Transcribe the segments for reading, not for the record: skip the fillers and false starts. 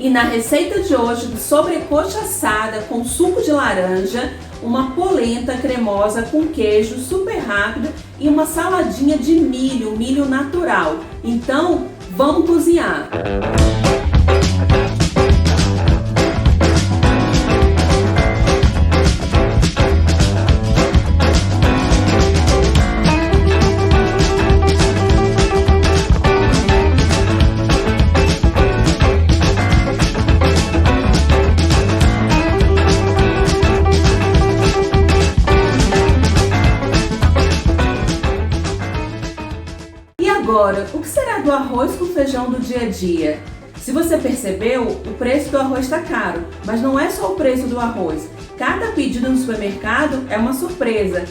E na receita de hoje, sobrecoxa assada com suco de laranja, uma polenta cremosa com queijo super rápida e uma saladinha de milho natural. Então, vamos cozinhar! Agora, o que será do arroz com feijão do dia a dia? Se você percebeu, o preço do arroz está caro, mas não é só o preço do arroz. Cada pedido no supermercado é uma surpresa.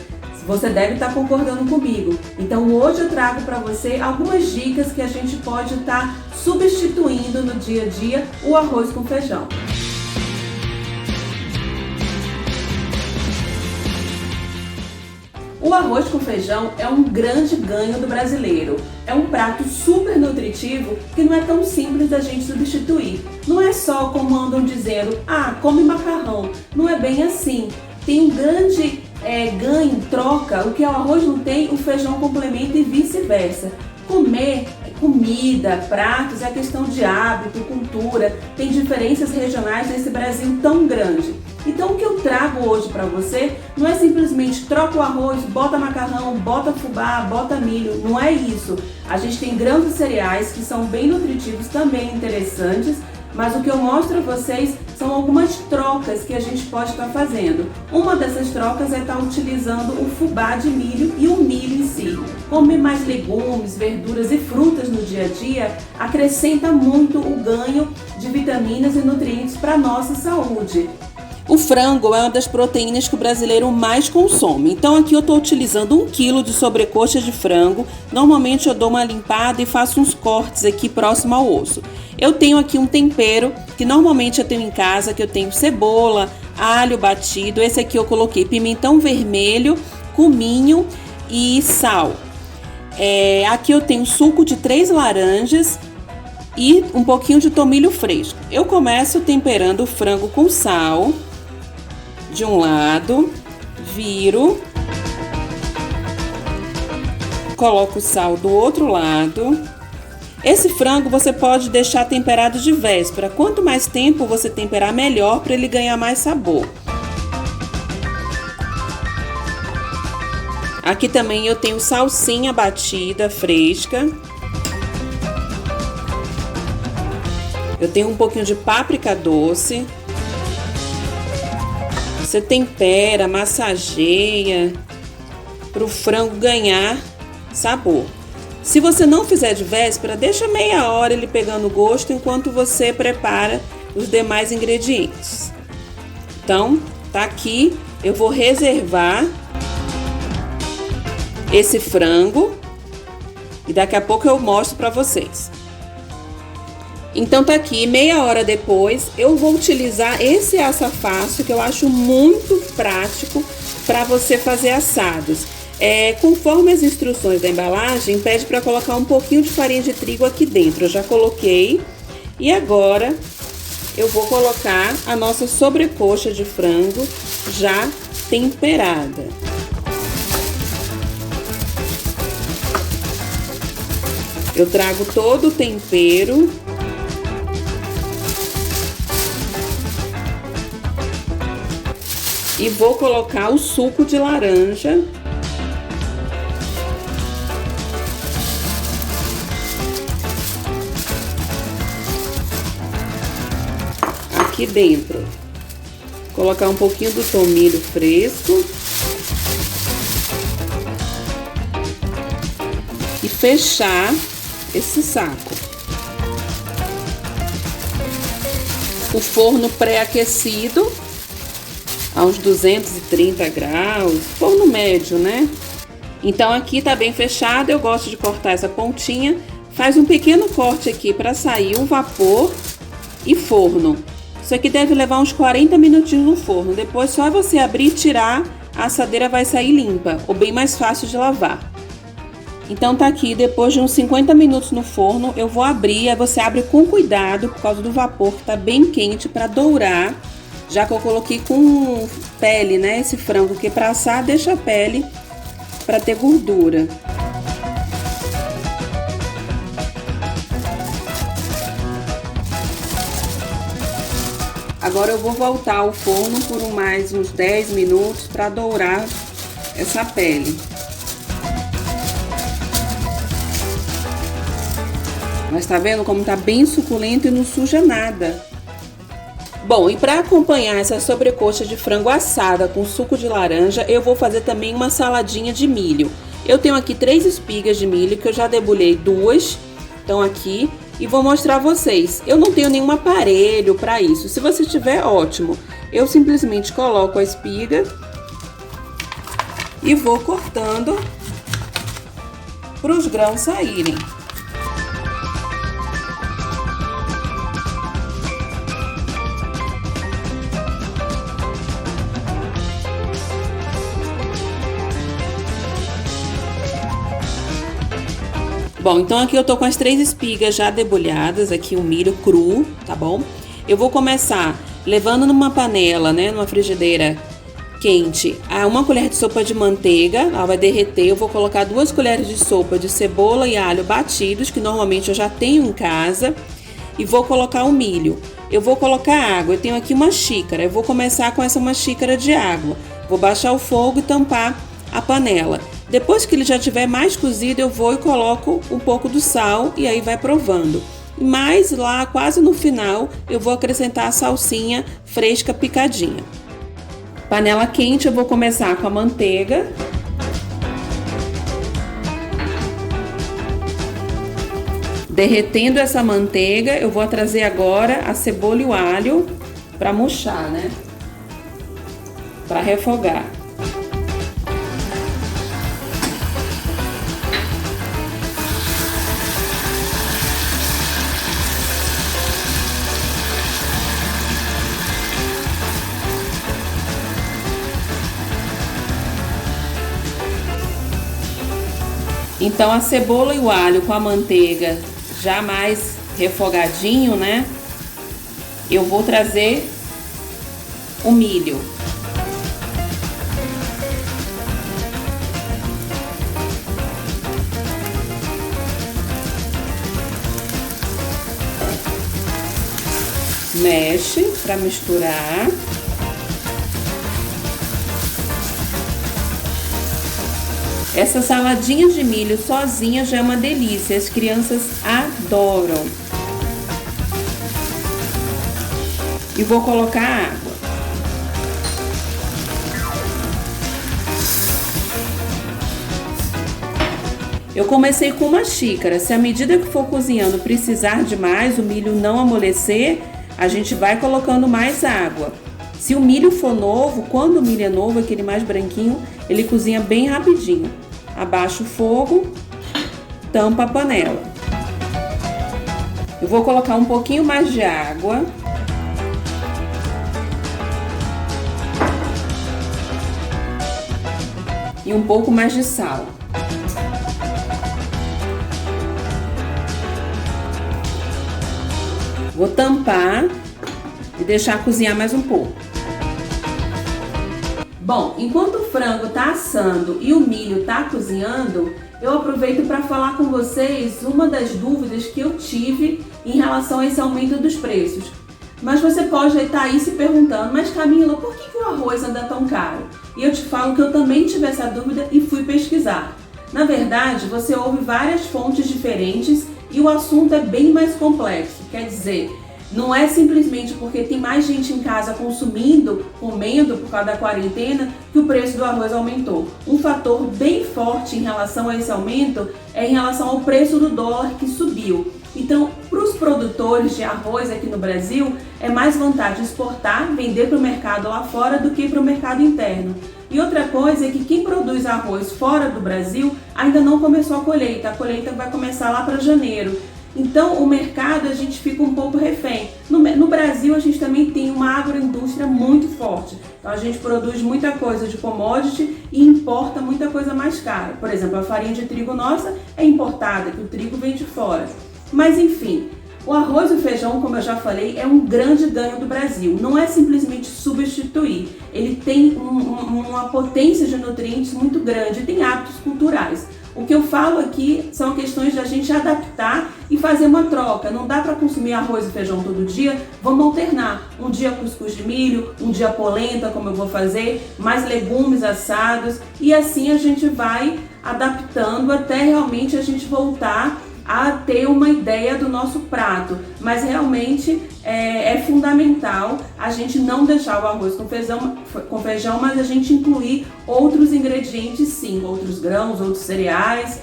Você deve estar concordando comigo. Então hoje eu trago para você algumas dicas que a gente pode estar substituindo no dia a dia o arroz com feijão. O arroz com feijão é um grande ganho do brasileiro. É um prato super nutritivo que não é tão simples da gente substituir. Não é só como andam dizendo, come macarrão. Não é bem assim. Tem um grande ganho, troca. O que o arroz não tem, o feijão complementa e vice-versa. Comer comida, pratos, é questão de hábito, cultura, tem diferenças regionais nesse Brasil tão grande. Então o que eu trago hoje para você não é simplesmente troca o arroz, bota macarrão, bota fubá, bota milho, não é isso. A gente tem grãos e cereais que são bem nutritivos, também interessantes, mas o que eu mostro a vocês são algumas trocas que a gente pode estar fazendo. Uma dessas trocas é estar utilizando o fubá de milho e o milho em si. Comer mais legumes, verduras e frutas no dia a dia acrescenta muito o ganho de vitaminas e nutrientes para a nossa saúde. O frango é uma das proteínas que o brasileiro mais consome. Então aqui eu estou utilizando 1 kg de sobrecoxa de frango. Normalmente eu dou uma limpada e faço uns cortes aqui próximo ao osso. Eu tenho aqui um tempero que normalmente eu tenho em casa, que eu tenho cebola, alho batido. Esse aqui eu coloquei pimentão vermelho, cominho e sal. Aqui eu tenho suco de 3 laranjas e um pouquinho de tomilho fresco. Eu começo temperando o frango com sal. De um lado, viro, coloco o sal do outro lado. Esse frango você pode deixar temperado de véspera. Quanto mais tempo você temperar, melhor para ele ganhar mais sabor. Aqui também eu tenho salsinha batida, fresca. Eu tenho um pouquinho de páprica doce. Você tempera, massageia para o frango ganhar sabor. Se você não fizer de véspera, deixa meia hora ele pegando gosto enquanto você prepara os demais ingredientes. Então, tá aqui, eu vou reservar esse frango e daqui a pouco eu mostro para vocês. Então tá aqui, meia hora depois, eu vou utilizar esse assa-fácil que eu acho muito prático para você fazer assados. Conforme as instruções da embalagem, pede para colocar um pouquinho de farinha de trigo aqui dentro. Eu já coloquei e agora eu vou colocar a nossa sobrecoxa de frango já temperada. Eu trago todo o tempero. E vou colocar o suco de laranja. Aqui dentro. Colocar um pouquinho do tomilho fresco. E fechar esse saco. O forno pré-aquecido. A uns 230 graus, forno médio, né? Então aqui tá bem fechado, eu gosto de cortar essa pontinha. Faz um pequeno corte aqui para sair o vapor e forno. Isso aqui deve levar uns 40 minutinhos no forno. Depois só você abrir e tirar, a assadeira vai sair limpa, ou bem mais fácil de lavar. Então tá aqui, depois de uns 50 minutos no forno, eu vou abrir. Aí você abre com cuidado, por causa do vapor que tá bem quente, para dourar. Já que eu coloquei com pele, né, esse frango, que para assar deixa a pele para ter gordura. Agora eu vou voltar ao forno por mais uns 10 minutos para dourar essa pele. Mas tá vendo como tá bem suculento e não suja nada. Bom, e para acompanhar essa sobrecoxa de frango assada com suco de laranja, eu vou fazer também uma saladinha de milho. Eu tenho aqui 3 espigas de milho, que eu já debulhei 2, estão aqui, e vou mostrar a vocês. Eu não tenho nenhum aparelho para isso, se você tiver, ótimo. Eu simplesmente coloco a espiga e vou cortando para os grãos saírem. Bom, então aqui eu tô com as 3 espigas já debulhadas, aqui o milho cru, tá bom? Eu vou começar levando numa panela, né, numa frigideira quente, a 1 colher de sopa de manteiga, ela vai derreter. Eu vou colocar 2 colheres de sopa de cebola e alho batidos, que normalmente eu já tenho em casa, e vou colocar o milho. Eu vou colocar água, eu tenho aqui uma xícara, eu vou começar com essa 1 xícara de água. Vou baixar o fogo e tampar a panela. Depois que ele já estiver mais cozido, eu vou e coloco um pouco do sal e aí vai provando. Mas lá, quase no final, eu vou acrescentar a salsinha fresca picadinha. Panela quente, eu vou começar com a manteiga. Derretendo essa manteiga, eu vou trazer agora a cebola e o alho para murchar, né? Para refogar. Então a cebola e o alho com a manteiga já mais refogadinho, né? Eu vou trazer o milho. Mexe para misturar. Essa saladinha de milho sozinha já é uma delícia, as crianças adoram. E vou colocar água. Eu comecei com 1 xícara, se à medida que for cozinhando precisar de mais, o milho não amolecer, a gente vai colocando mais água. Se o milho for novo, quando o milho é novo, aquele mais branquinho, ele cozinha bem rapidinho. Abaixa o fogo, tampa a panela. Eu vou colocar um pouquinho mais de água. E um pouco mais de sal. Vou tampar e deixar cozinhar mais um pouco. Bom, enquanto o frango tá assando e o milho tá cozinhando, eu aproveito para falar com vocês uma das dúvidas que eu tive em relação a esse aumento dos preços. Mas você pode estar aí se perguntando, mas Camila, por que o arroz anda tão caro? E eu te falo que eu também tive essa dúvida e fui pesquisar. Na verdade, você ouve várias fontes diferentes e o assunto é bem mais complexo. Quer dizer, não é simplesmente porque tem mais gente em casa consumindo, comendo por causa da quarentena, que o preço do arroz aumentou. Um fator bem forte em relação a esse aumento é em relação ao preço do dólar que subiu. Então, para os produtores de arroz aqui no Brasil, é mais vantagem exportar, vender para o mercado lá fora do que para o mercado interno. E outra coisa é que quem produz arroz fora do Brasil ainda não começou a colheita vai começar lá para janeiro. Então, o mercado a gente fica um pouco refém. No Brasil, a gente também tem uma agroindústria muito forte. Então a gente produz muita coisa de commodity e importa muita coisa mais cara. Por exemplo, a farinha de trigo nossa é importada, que o trigo vem de fora. Mas enfim, o arroz e o feijão, como eu já falei, é um grande ganho do Brasil. Não é simplesmente substituir. Ele tem uma potência de nutrientes muito grande, tem hábitos culturais. O que eu falo aqui são questões de a gente adaptar e fazer uma troca. Não dá para consumir arroz e feijão todo dia, vamos alternar. Um dia cuscuz de milho, um dia polenta, como eu vou fazer, mais legumes assados. E assim a gente vai adaptando até realmente a gente voltar a ter uma ideia do nosso prato, mas realmente é fundamental a gente não deixar o arroz com feijão, mas a gente incluir outros ingredientes sim, outros grãos, outros cereais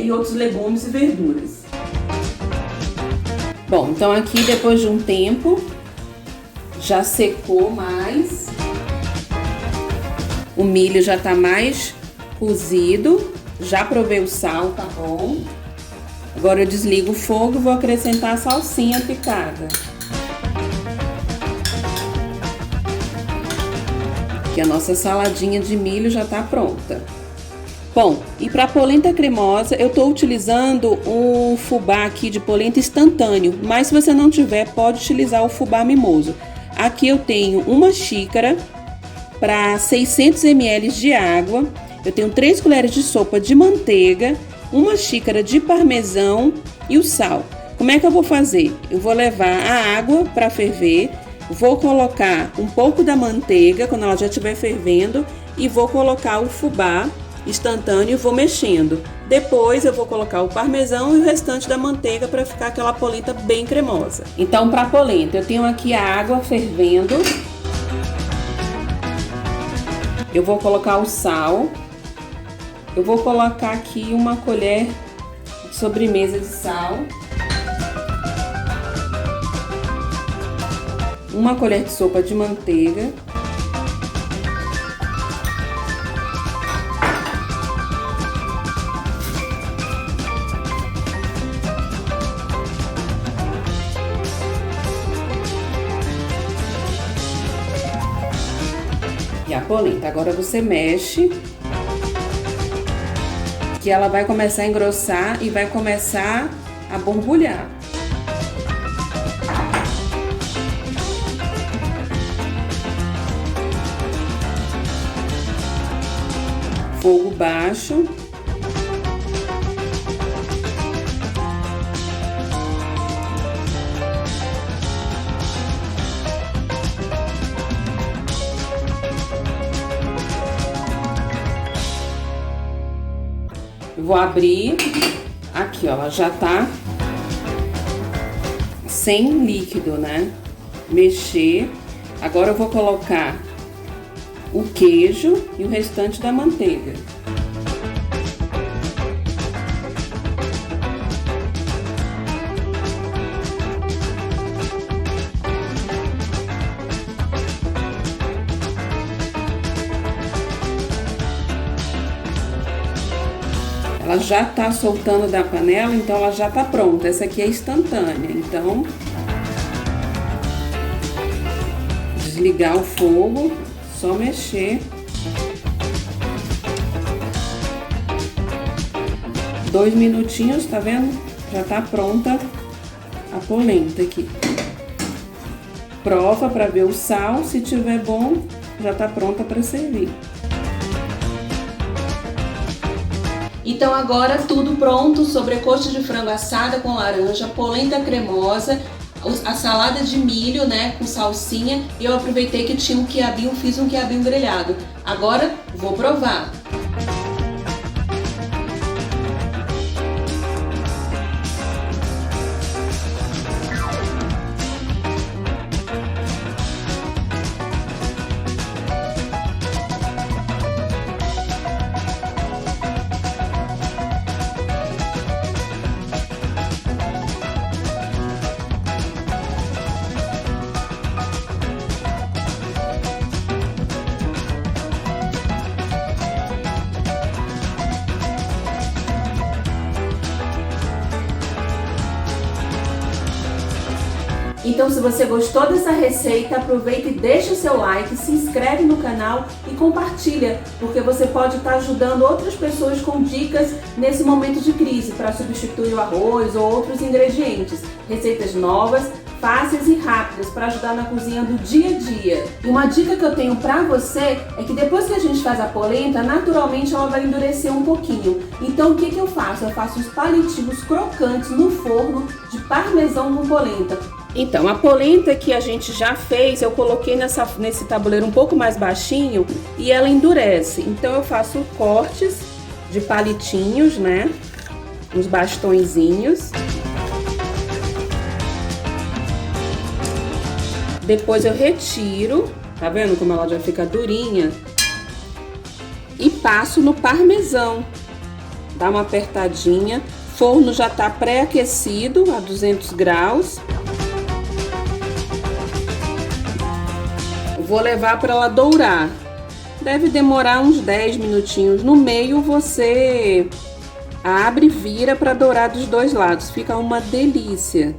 e outros legumes e verduras. Bom, então aqui depois de um tempo já secou mais, o milho já tá mais cozido, já provei o sal, tá bom. Agora eu desligo o fogo e vou acrescentar a salsinha picada. Que a nossa saladinha de milho já está pronta. Bom, e para polenta cremosa eu estou utilizando um fubá aqui de polenta instantâneo, mas se você não tiver, pode utilizar o fubá mimoso. Aqui eu tenho uma xícara para 600 ml de água, eu tenho 3 colheres de sopa de manteiga, uma xícara de parmesão e o sal. Como é que eu vou fazer? Eu vou levar a água para ferver, vou colocar um pouco da manteiga quando ela já estiver fervendo e vou colocar o fubá instantâneo e vou mexendo. Depois eu vou colocar o parmesão e o restante da manteiga para ficar aquela polenta bem cremosa. Então, para a polenta, eu tenho aqui a água fervendo. Eu vou colocar o sal. Eu vou colocar aqui uma colher de sobremesa de sal, uma colher de sopa de manteiga, e a polenta. Agora você mexe, que ela vai começar a engrossar e vai começar a borbulhar. Fogo baixo. Vou abrir, aqui ó, ela já tá sem líquido, né? Mexer. Agora eu vou colocar o queijo e o restante da manteiga. Ela já tá soltando da panela, então ela já tá pronta. Essa aqui é instantânea, então desligar o fogo, só mexer. 2 minutinhos, tá vendo? Já tá pronta a polenta aqui. Prova para ver o sal, se tiver bom, já tá pronta para servir. Então agora tudo pronto, sobrecoxa de frango assada com laranja, polenta cremosa, a salada de milho, né, com salsinha, e eu aproveitei que tinha um quiabinho, fiz um quiabinho grelhado. Agora vou provar. Então, se você gostou dessa receita, aproveita e deixa o seu like, se inscreve no canal e compartilha, porque você pode estar ajudando outras pessoas com dicas nesse momento de crise para substituir o arroz ou outros ingredientes. Receitas novas, fáceis e rápidas para ajudar na cozinha do dia a dia. E uma dica que eu tenho para você é que depois que a gente faz a polenta, naturalmente ela vai endurecer um pouquinho. Então o que eu faço? Eu faço os palitinhos crocantes no forno de parmesão com polenta. Então, a polenta que a gente já fez, eu coloquei nesse tabuleiro um pouco mais baixinho e ela endurece. Então eu faço cortes de palitinhos, né? Uns bastõezinhos. Depois eu retiro, tá vendo como ela já fica durinha? E passo no parmesão. Dá uma apertadinha. O forno já tá pré-aquecido a 200 graus. Vou levar para ela dourar. Deve demorar uns 10 minutinhos. No meio você abre e vira para dourar dos dois lados. Fica uma delícia.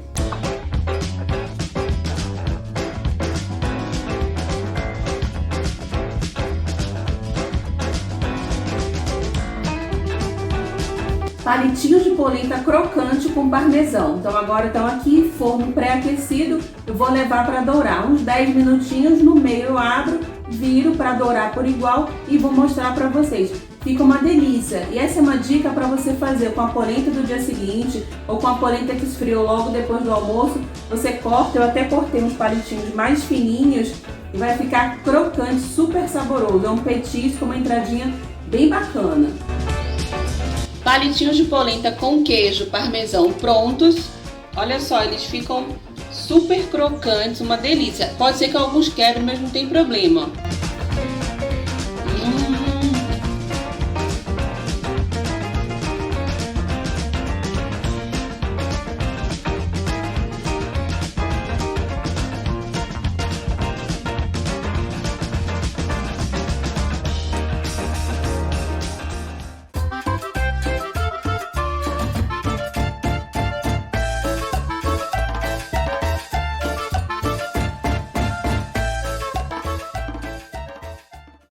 Palitinhos de polenta crocante com parmesão. Então agora estão aqui, forno pré-aquecido, eu vou levar para dourar uns 10 minutinhos, no meio eu abro, viro para dourar por igual e vou mostrar para vocês. Fica uma delícia. E essa é uma dica para você fazer com a polenta do dia seguinte ou com a polenta que esfriou logo depois do almoço. Você corta, eu até cortei uns palitinhos mais fininhos e vai ficar crocante, super saboroso. É um petisco, uma entradinha bem bacana. Palitinhos de polenta com queijo parmesão prontos. Olha só, eles ficam super crocantes, uma delícia. Pode ser que alguns quebrem, mas não tem problema.